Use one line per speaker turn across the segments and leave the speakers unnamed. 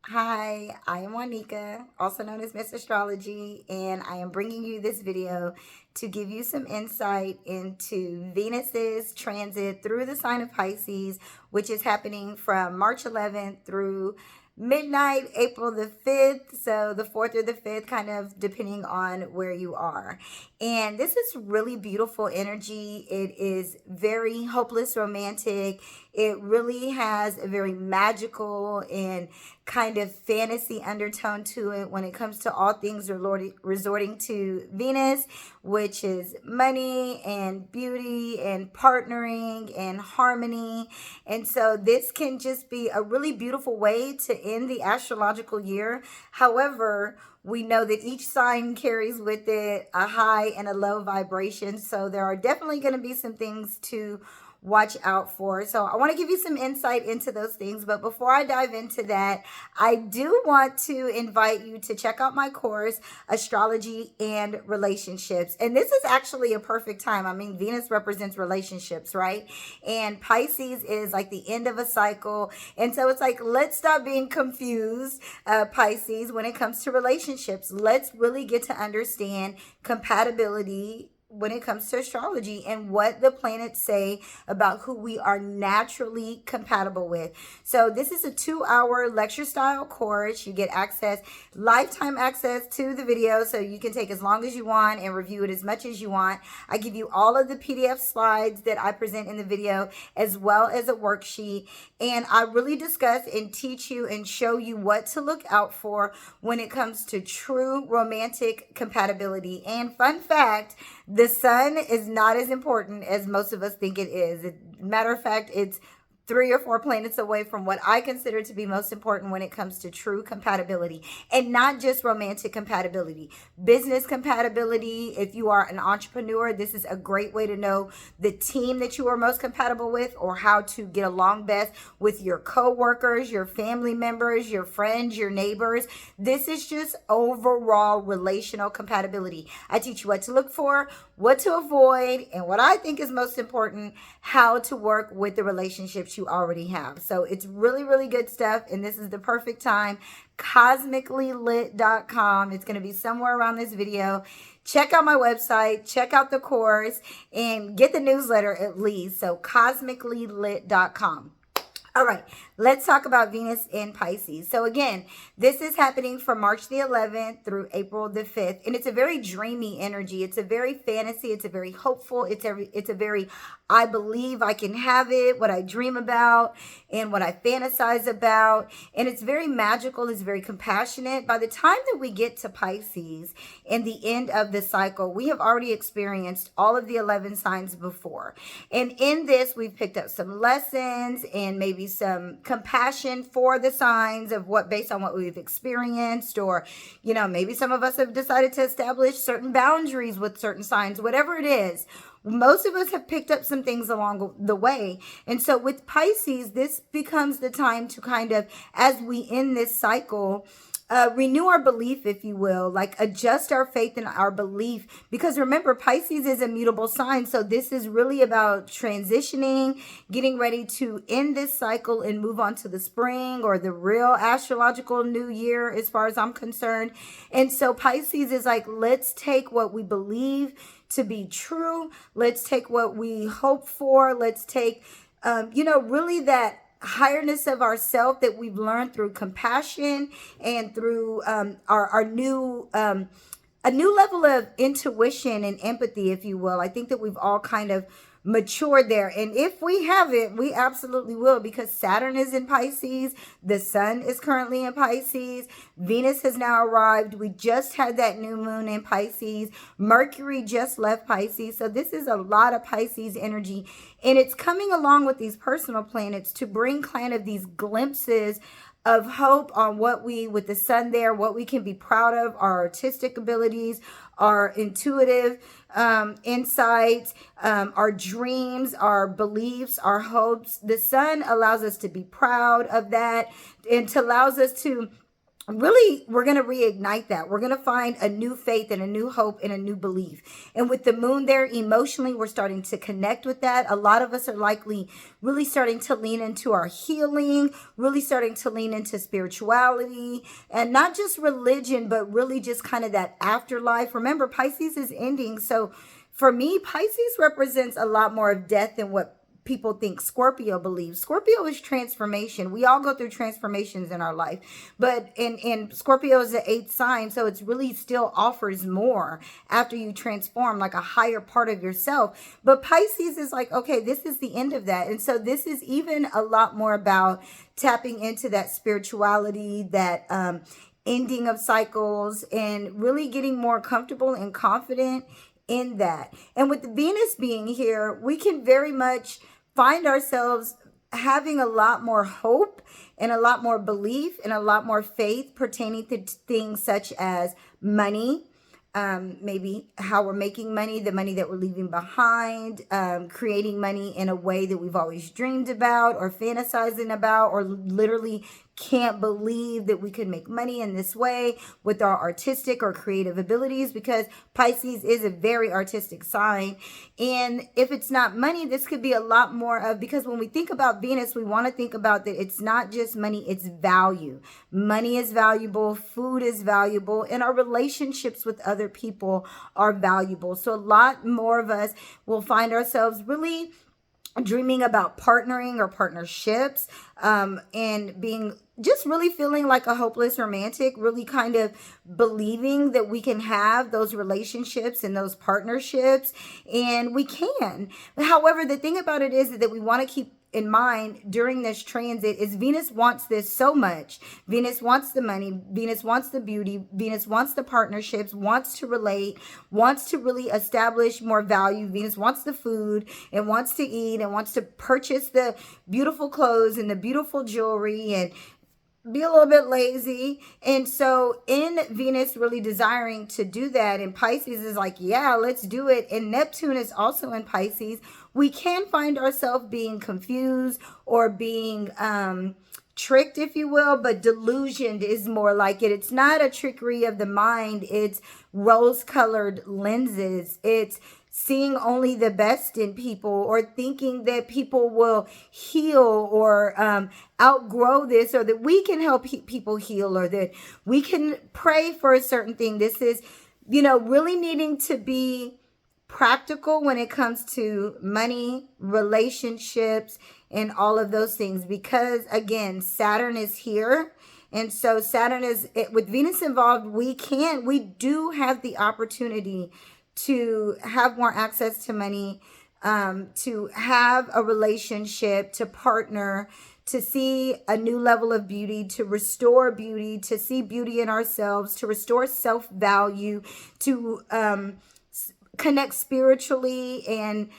Hi, I am Juanica, also known as Miss Astrology, and I am bringing you this video to give you some insight into Venus's transit through the sign of Pisces, which is happening from March 11th through midnight, April the 5th. So the 4th or the 5th, kind of depending on where you are. And this is really beautiful energy. It is very hopeless romantic. It really has a very magical and kind of fantasy undertone to it when it comes to all things resorting to Venus, which is money and beauty and partnering and harmony. And so this can just be a really beautiful way to end the astrological year. However, we know that each sign carries with it a high and a low vibration. So there are definitely going to be some things to watch out for. So I want to give you some insight into those things. But before I dive into that, I do want to invite you to check out my course, Astrology and Relationships. And this is actually a perfect time. I mean, Venus represents relationships, right? And Pisces is like the end of a cycle. And so it's like, let's stop being confused, Pisces, when it comes to relationships. Let's really get to understand compatibility when it comes to astrology and what the planets say about who we are naturally compatible with. So this is a 2-hour lecture style course. You get lifetime access to the video, so you can take as long as you want and review it as much as you want. I give you all of the PDF slides that I present in the video, as well as a worksheet. And I really discuss and teach you and show you what to look out for when it comes to true romantic compatibility. And fun fact, the sun is not as important as most of us think it is. Matter of fact, it's 3 or 4 planets away from what I consider to be most important when it comes to true compatibility, and not just romantic compatibility, business compatibility. If you are an entrepreneur, this is a great way to know the team that you are most compatible with, or how to get along best with your coworkers, your family members, your friends, your neighbors. This is just overall relational compatibility. I teach you what to look for, what to avoid, and what I think is most important, how to work with the relationships you already have. So it's really, really good stuff. And this is the perfect time. Cosmicallylit.com. It's going to be somewhere around this video. Check out my website, check out the course, and get the newsletter at least. So cosmicallylit.com. All right, let's talk about Venus in Pisces. So again, this is happening from March the 11th through April the 5th. And it's a very dreamy energy. It's a very fantasy. It's a very hopeful. It's a very, I believe I can have it, what I dream about and what I fantasize about. And it's very magical. It's very compassionate. By the time that we get to Pisces and the end of the cycle, we have already experienced all of the 11 signs before. And in this, we've picked up some lessons and maybe some compassion for the signs of what, based on what we've experienced, or, you know, maybe some of us have decided to establish certain boundaries with certain signs, whatever it is. Most of us have picked up some things along the way. And so with Pisces, this becomes the time to kind of, as we end this cycle, renew our belief, if you will, like adjust our faith and our belief. Because remember, Pisces is a mutable sign. So this is really about transitioning, getting ready to end this cycle and move on to the spring, or the real astrological new year, as far as I'm concerned. And so Pisces is like, let's take what we believe to be true. Let's take what we hope for. Let's take, really that higherness of ourself that we've learned through compassion and through our new a new level of intuition and empathy, if you will. I think that we've all kind of matured there. And if we haven't, we absolutely will, because Saturn is in Pisces. The sun is currently in Pisces. Venus has now arrived. We just had that new moon in Pisces. Mercury just left Pisces. So this is a lot of Pisces energy. And it's coming along with these personal planets to bring kind of these glimpses of hope on what we, with the sun there, what we can be proud of, our artistic abilities, our intuitive insights, our dreams, our beliefs, our hopes. The sun allows us to be proud of that, and allows us to really, we're going to reignite that. We're going to find a new faith and a new hope and a new belief. And with the moon there, emotionally, we're starting to connect with that. A lot of us are likely really starting to lean into our healing, really starting to lean into spirituality, and not just religion, but really just kind of that afterlife. Remember, Pisces is ending. So for me, Pisces represents a lot more of death than what people think Scorpio believes. Scorpio is transformation. We all go through transformations in our life, but in Scorpio is the 8th sign, so it's really still offers more after you transform, like a higher part of yourself. But Pisces is like, okay, this is the end of that. And so this is even a lot more about tapping into that spirituality, that ending of cycles, and really getting more comfortable and confident in that. And with Venus being here, we can very much find ourselves having a lot more hope and a lot more belief and a lot more faith pertaining to things such as money, maybe how we're making money, the money that we're leaving behind, creating money in a way that we've always dreamed about or fantasizing about, or literally can't believe that we could make money in this way with our artistic or creative abilities, because Pisces is a very artistic sign. And if it's not money, this could be a lot more of, because when we think about Venus, we want to think about that it's not just money, it's value. Money is valuable, food is valuable, and our relationships with other people are valuable. So a lot more of us will find ourselves really dreaming about partnering or partnerships, and being just really feeling like a hopeless romantic, really kind of believing that we can have those relationships and those partnerships, and we can. However, the thing about it is that we want to keep in mind during this transit is Venus wants this so much. Venus wants the money, Venus wants the beauty, Venus wants the partnerships, wants to relate, wants to really establish more value. Venus wants the food and wants to eat and wants to purchase the beautiful clothes and the beautiful jewelry and be a little bit lazy. And so in Venus really desiring to do that, and Pisces is like, yeah, let's do it, and Neptune is also in Pisces, we can find ourselves being confused or being tricked, if you will, but delusioned is more like it. It's not a trickery of the mind, it's rose-colored lenses. It's seeing only the best in people, or thinking that people will heal or outgrow this, or that we can help people heal, or that we can pray for a certain thing. This is, really needing to be practical when it comes to money, relationships, and all of those things, because again, Saturn is here. And so Saturn is, with Venus involved, we do have the opportunity to have more access to money, to have a relationship, to partner, to see a new level of beauty, to restore beauty, to see beauty in ourselves, to restore self-value, to connect spiritually and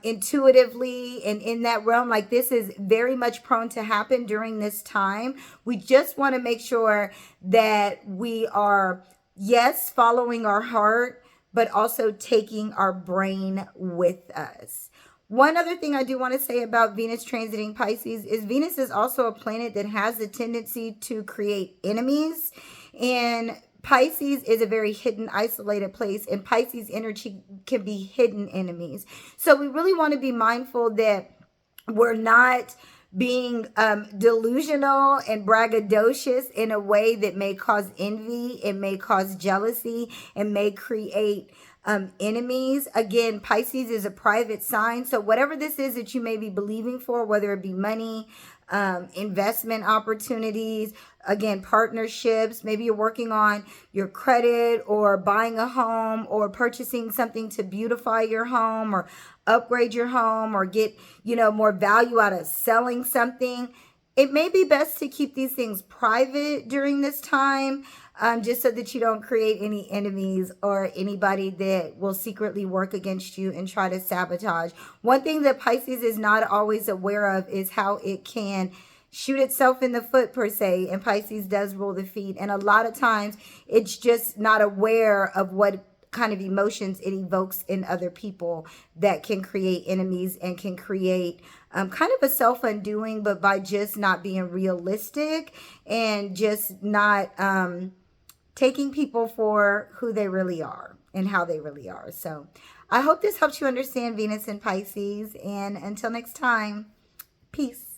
intuitively, and in that realm. Like, this is very much prone to happen during this time. We just want to make sure that we are, yes, following our heart, but also taking our brain with us. One other thing I do want to say about Venus transiting Pisces is Venus is also a planet that has the tendency to create enemies. And Pisces is a very hidden, isolated place, and Pisces energy can be hidden enemies. So we really want to be mindful that we're not being delusional and braggadocious in a way that may cause envy, it may cause jealousy, and may create enemies. Again, Pisces is a private sign, so whatever this is that you may be believing for, whether it be money, investment opportunities, again, partnerships, maybe you're working on your credit, or buying a home, or purchasing something to beautify your home, or upgrade your home, or get, more value out of selling something. It may be best to keep these things private during this time, just so that you don't create any enemies or anybody that will secretly work against you and try to sabotage. One thing that Pisces is not always aware of is how it can shoot itself in the foot, per se, and Pisces does rule the feet, and a lot of times it's just not aware of what kind of emotions it evokes in other people that can create enemies and can create kind of a self-undoing, but by just not being realistic and just not taking people for who they really are and how they really are. So I hope this helps you understand Venus and Pisces. And until next time, peace.